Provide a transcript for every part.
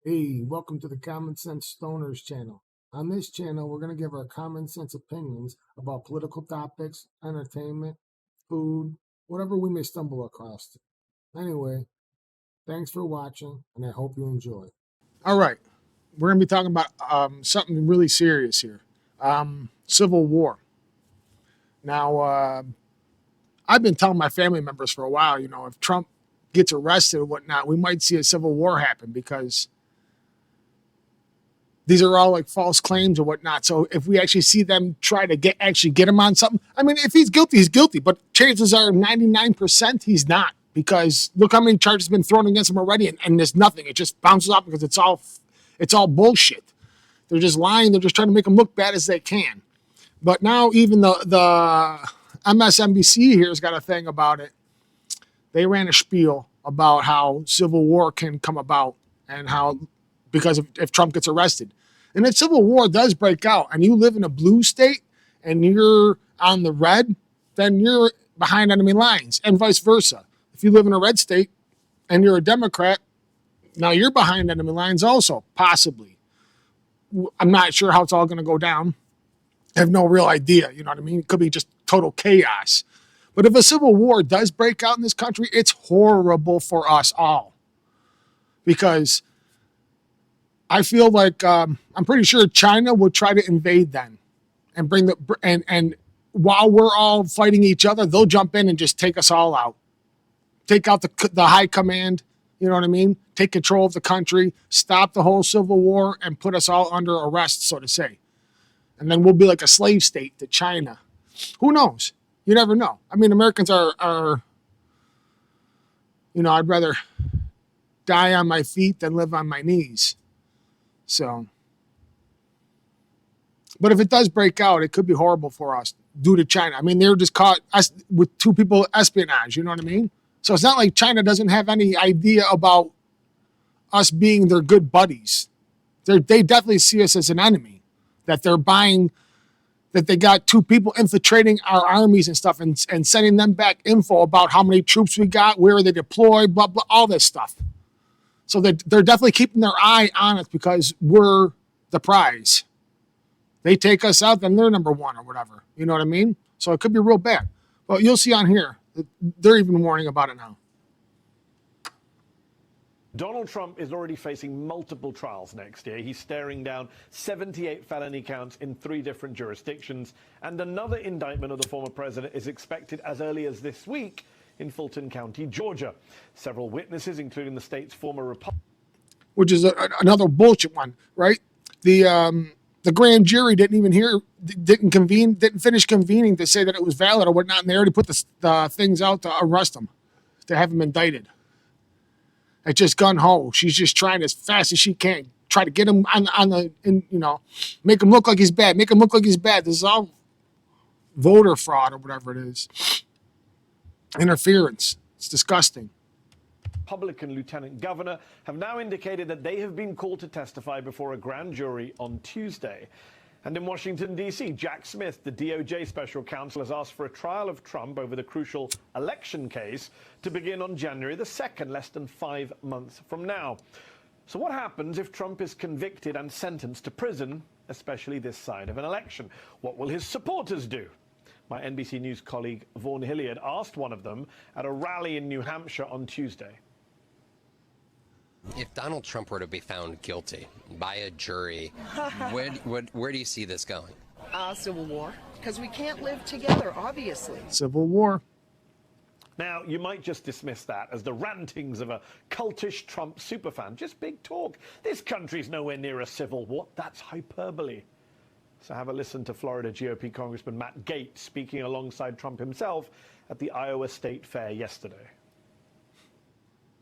Hey, welcome to the Common Sense Stoners channel. On this channel, we're going to give our common sense opinions about political topics, entertainment, food, whatever we may stumble across. Anyway, thanks for watching, and I hope you enjoy. All right, we're going to be talking about something really serious here. Civil war. Now, I've been telling my family members for a while, if Trump gets arrested or whatnot, we might see a civil war happen because these are all like false claims or whatnot. So if we actually see them try to get him on something, I mean, if he's guilty, he's guilty. But chances are 99% he's not, because look how many charges have been thrown against him already, and there's nothing. It just bounces off because it's all bullshit. They're just lying. They're just trying to make him look bad as they can. But now even the MSNBC here has got a thing about it. They ran a spiel about how civil war can come about and how, because if Trump gets arrested. And if civil war does break out and you live in a blue state and you're on the red, then you're behind enemy lines, and vice versa. If you live in a red state and you're a Democrat, now you're behind enemy lines also, possibly. I'm not sure how it's all going to go down. I have no real idea, you know what I mean? It could be just total chaos. But if a civil war does break out in this country, it's horrible for us all. Because I feel like I'm pretty sure China would try to invade then and bring and while we're all fighting each other, they'll jump in and just take us all out. Take out the high command, you know what I mean? Take control of the country, stop the whole civil war, and put us all under arrest, so to say. And then we'll be like a slave state to China. Who knows? You never know. I mean, Americans are I'd rather die on my feet than live on my knees. So, but if it does break out, it could be horrible for us due to China. I mean, they were just caught with two people espionage, you know what I mean? So it's not like China doesn't have any idea about us being their good buddies. They definitely see us as an enemy, that they're buying, that they got two people infiltrating our armies and stuff and sending them back info about how many troops we got, where they deployed, blah, blah, all this stuff. So they're definitely keeping their eye on us because we're the prize. They take us out, then they're number one or whatever. You know what I mean? So it could be real bad. Well, you'll see on here, they're even warning about it now. Donald Trump is already facing multiple trials next year. He's staring down 78 felony counts in 3 different jurisdictions, and another indictment of the former president is expected as early as this week in Fulton County, Georgia. Several witnesses, including the state's former Republican, which is another bullshit one, right? The grand jury didn't finish convening to say that it was valid or whatnot, and they already put the things out to arrest him, to have him indicted. It's just gun ho. She's just trying as fast as she can, try to get him make him look like he's bad. Make him look like he's bad. This is all voter fraud or whatever it is. Interference. It's disgusting. Republican lieutenant governor have now indicated that they have been called to testify before a grand jury on Tuesday. And in Washington, D.C., Jack Smith, the DOJ special counsel, has asked for a trial of Trump over the crucial election case to begin on January the 2nd, less than 5 months from now. So what happens if Trump is convicted and sentenced to prison, especially this side of an election? What will his supporters do? My NBC News colleague Vaughn Hilliard asked one of them at a rally in New Hampshire on Tuesday. If Donald Trump were to be found guilty by a jury, where do you see this going? Civil war, because we can't live together, obviously. Civil war. Now, you might just dismiss that as the rantings of a cultish Trump superfan. Just big talk. This country's nowhere near a civil war. That's hyperbole. So have a listen to Florida GOP Congressman Matt Gaetz speaking alongside Trump himself at the Iowa State Fair yesterday.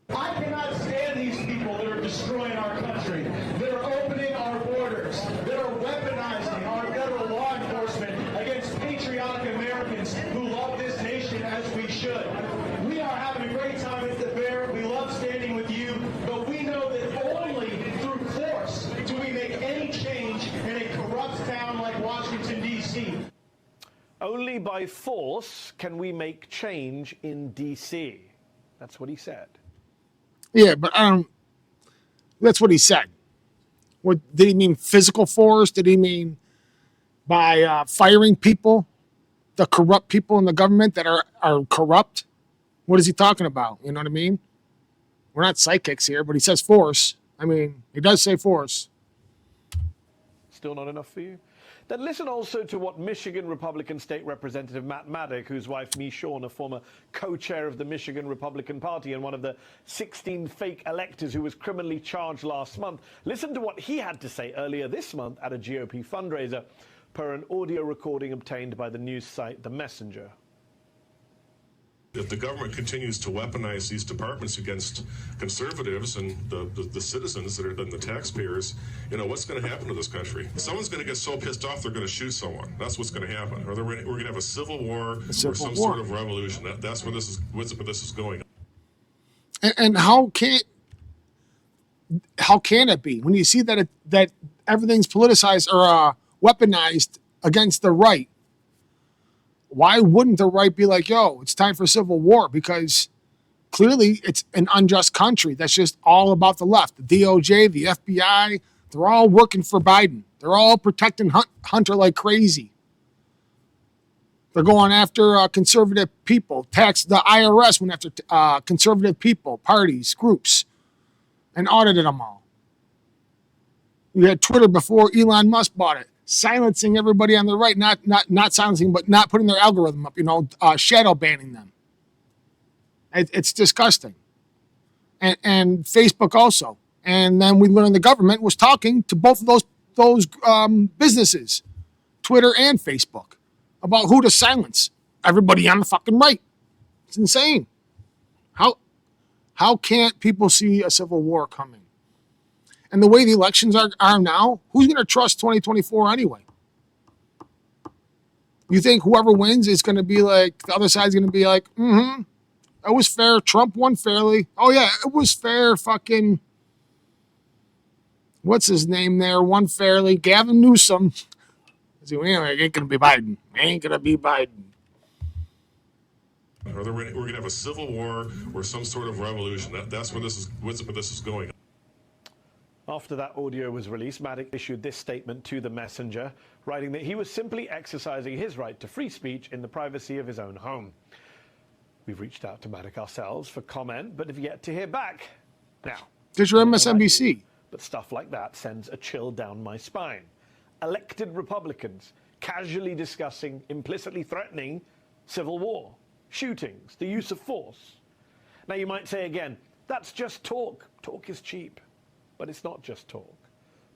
I cannot stand these people that are destroying our country, that are opening our borders, that are weaponizing our federal law enforcement against patriotic Americans who love this nation as we should. We are having a great time at the fair. We love standing with you, but we know that only through force do we make any change in a corrupt town like Washington, D.C. Only by force can we make change in D.C. That's what he said. Yeah, but that's what he said. What did he mean? Physical force? Did he mean by firing people, the corrupt people in the government that are corrupt? What is he talking about? You know what I mean? We're not psychics here, but he says force. I mean, he does say force. Still not enough for you? Then listen also to what Michigan Republican State Representative Matt Maddock, whose wife Michonne, a former co-chair of the Michigan Republican Party and one of the 16 fake electors who was criminally charged last month, listen to what he had to say earlier this month at a GOP fundraiser, per an audio recording obtained by the news site The Messenger. If the government continues to weaponize these departments against conservatives and the citizens that are the taxpayers, what's going to happen to this country? Someone's going to get so pissed off they're going to shoot someone. That's what's going to happen. Or we're going to have a civil war or some sort of revolution. That's where this is going. And how can it be when you see that that everything's politicized or weaponized against the right? Why wouldn't the right be like, yo, it's time for civil war? Because clearly it's an unjust country that's just all about the left. The DOJ, the FBI, they're all working for Biden. They're all protecting Hunter like crazy. They're going after conservative people. The IRS went after conservative people, parties, groups, and audited them all. You had Twitter before Elon Musk bought it, silencing everybody on the right, not silencing, but not putting their algorithm up, shadow banning them. It's disgusting. And Facebook also. And then we learned the government was talking to both of those businesses, Twitter and Facebook, about who to silence. Everybody on the fucking right. It's insane. How can't people see a civil war coming? And the way the elections are now, who's going to trust 2024 anyway? You think whoever wins is going to be like, the other side's going to be like, it was fair. Trump won fairly. Oh, yeah, it was fair. Fucking, what's his name there? Won fairly. Gavin Newsom. It ain't going to be Biden. Ain't going to be Biden. Or we're going to have a civil war or some sort of revolution. That's where this is going. After that audio was released, Maddock issued this statement to The Messenger, writing that he was simply exercising his right to free speech in the privacy of his own home. We've reached out to Maddock ourselves for comment, but have yet to hear back. Now, because you're MSNBC. But stuff like that sends a chill down my spine. Elected Republicans casually discussing, implicitly threatening civil war, shootings, the use of force. Now, you might say again, that's just talk. Talk is cheap. But it's not just talk.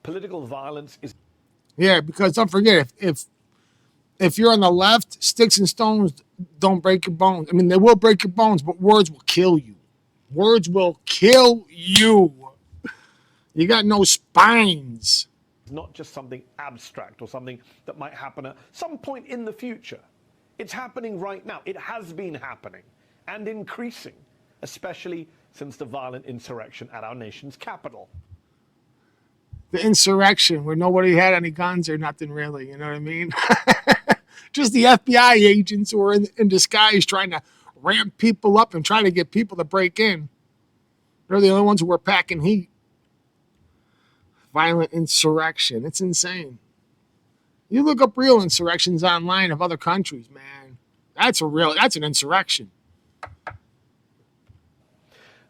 Political violence is... Yeah, because don't forget, if you're on the left, sticks and stones don't break your bones. I mean, they will break your bones, but words will kill you. Words will kill you. You got no spines. It's not just something abstract or something that might happen at some point in the future. It's happening right now. It has been happening and increasing, especially since the violent insurrection at our nation's capital. The insurrection where nobody had any guns or nothing really, you know what I mean? Just the FBI agents who were in disguise trying to ramp people up and trying to get people to break in. They're the only ones who were packing heat. Violent insurrection. It's insane. You look up real insurrections online of other countries, man. That's an insurrection.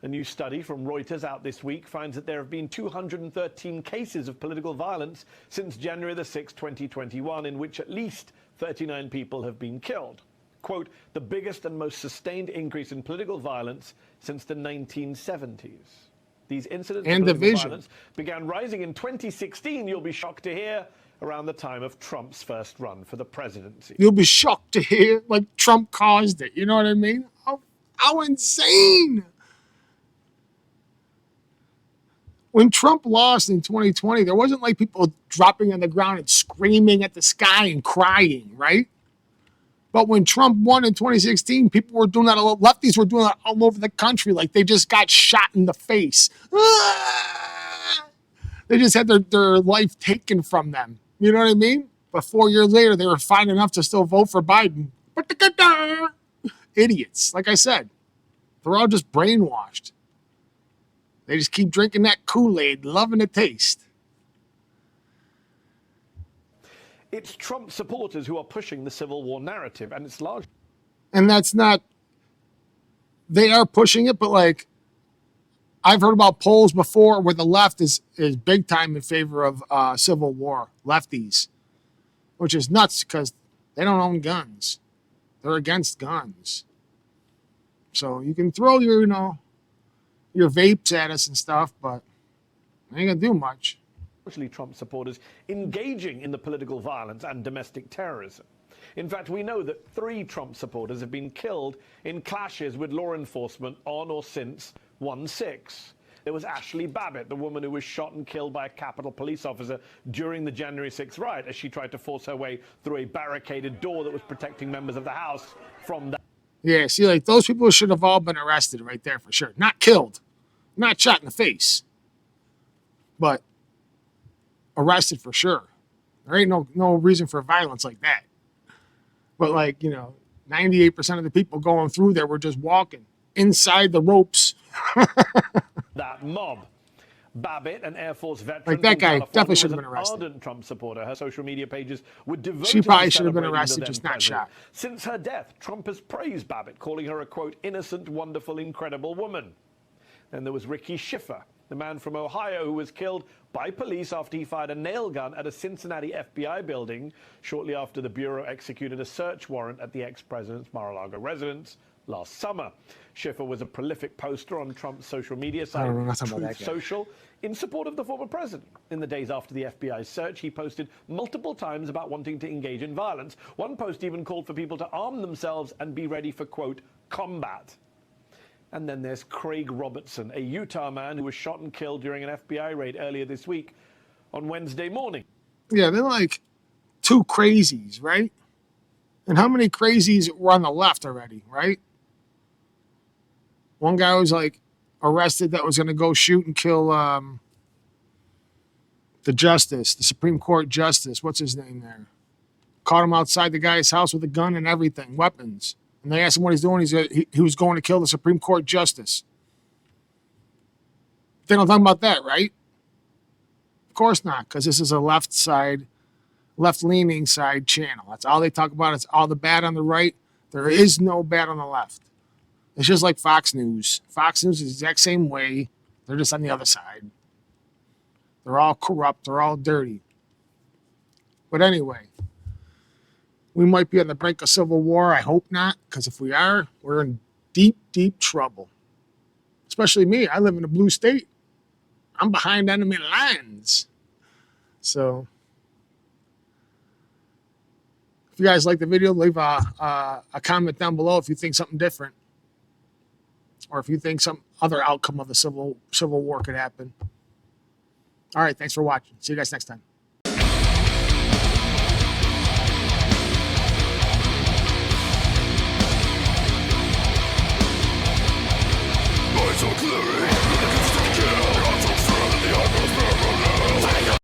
A new study from Reuters out this week finds that there have been 213 cases of political violence since January the 6th, 2021, in which at least 39 people have been killed. Quote, the biggest and most sustained increase in political violence since the 1970s. These incidents of political violence began rising in 2016, you'll be shocked to hear, around the time of Trump's first run for the presidency. You'll be shocked to hear, like, Trump caused it. You know what I mean? How insane! When Trump lost in 2020, there wasn't like people dropping on the ground and screaming at the sky and crying, right? But when Trump won in 2016, people were doing that. Lefties were doing that all over the country, like they just got shot in the face. They just had their life taken from them. You know what I mean? But 4 years later, they were fine enough to still vote for Biden. Idiots. Like I said, they're all just brainwashed. They just keep drinking that Kool-Aid, loving the taste. It's Trump supporters who are pushing the Civil War narrative, and it's largely And that's not, they are pushing it, but like, I've heard about polls before where the left is big time in favor of Civil War, lefties, which is nuts because they don't own guns. They're against guns. So you can throw your, your vapes at us and stuff, but they ain't gonna do much. Trump supporters engaging in the political violence and domestic terrorism. In fact, we know that 3 Trump supporters have been killed in clashes with law enforcement on or since 1/6. There was Ashley Babbitt, the woman who was shot and killed by a Capitol police officer during the January 6th riot as she tried to force her way through a barricaded door that was protecting members of the House from that. Yeah, see, like those people should have all been arrested right there for sure. Not killed, not shot in the face, but arrested for sure. There ain't no reason for violence like that. But 98% of the people going through there were just walking inside the ropes. That mob. Babbitt, an Air Force veteran, Like that from guy California, definitely should was have been an arrested. ardent Trump supporter. Her social media pages were devoted. She probably to should have been celebrating the arrested, then just not president. shot. Since her death, Trump has praised Babbitt, calling her a quote innocent, wonderful, incredible woman. Then there was Ricky Schiffer, the man from Ohio who was killed by police after he fired a nail gun at a Cincinnati FBI building shortly after the Bureau executed a search warrant at the ex-president's Mar-a-Lago residence last summer. Schiffer was a prolific poster on Trump's social media site, know nothing about Truth that guy. Social, in support of the former president. In the days after the FBI's search, he posted multiple times about wanting to engage in violence. One post even called for people to arm themselves and be ready for, quote, combat. And then there's Craig Robertson, a Utah man who was shot and killed during an FBI raid earlier this week on Wednesday morning. Yeah, they're like 2 crazies, right? And how many crazies were on the left already, right? One guy was like arrested that was going to go shoot and kill the Supreme Court justice. What's his name there? Caught him outside the guy's house with a gun and everything, weapons. And they asked him what he's doing. He was going to kill the Supreme Court justice. They don't talk about that, right? Of course not, because this is a left-leaning side channel. That's all they talk about. It's all the bad on the right. There is no bad on the left. It's just like Fox News. Fox News is the exact same way. They're just on the other side. They're all corrupt. They're all dirty. But anyway, we might be on the brink of civil war. I hope not, because if we are, we're in deep, deep trouble. Especially me. I live in a blue state. I'm behind enemy lines. So, if you guys like the video, leave a comment down below if you think something different. Or if you think some other outcome of the civil war could happen. All right, thanks for watching. See you guys next time. Glory.